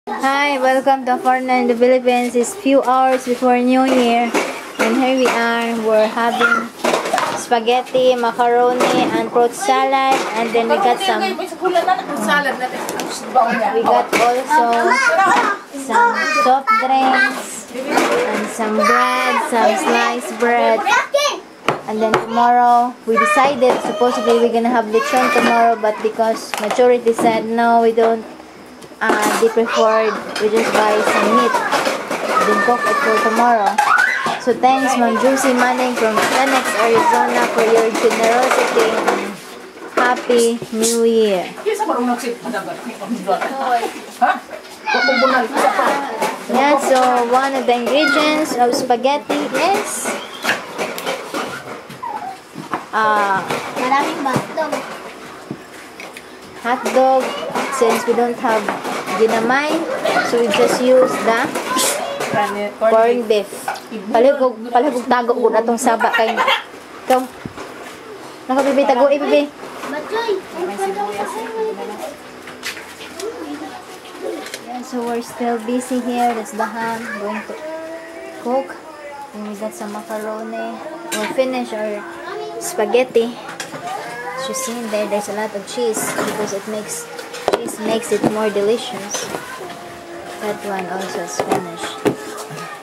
Hi, welcome to Foreigner in the Philippines. It's few hours before New Year, and here we are. We're having spaghetti, macaroni, and fruit salad, and then we got also some soft drinks and some bread, some sliced bread. And then tomorrow, we decided supposedly we're gonna have lechon tomorrow, but because majority said no, we don't. They preferred we just buy some meat, then cook it for tomorrow. So thanks Ma'am Juicy Manning from Phoenix, Arizona for your generosity and Happy New Year. Yeah, so one of the ingredients of spaghetti is maraming hot dog. Since we don't have ginamay, so we just use the corned beef. Palihog tago ko na itong saba kay ikaw. Nakabibi, tago, ibibi. Yeah, so we're still busy here. That's the ham. Going to cook. And we got some macaroni. We'll finish our spaghetti. As you see in there, there's a lot of cheese because it makes it more delicious. That one also is finished.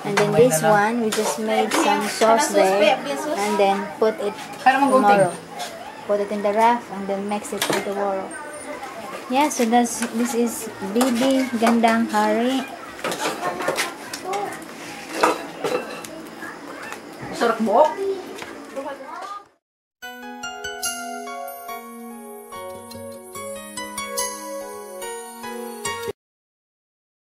And then this one, we just made some sauce there and then put it tomorrow. Put it in the ref and then mix it for tomorrow. Yeah, so this is Bibi Gandang Hari. Sarap mo?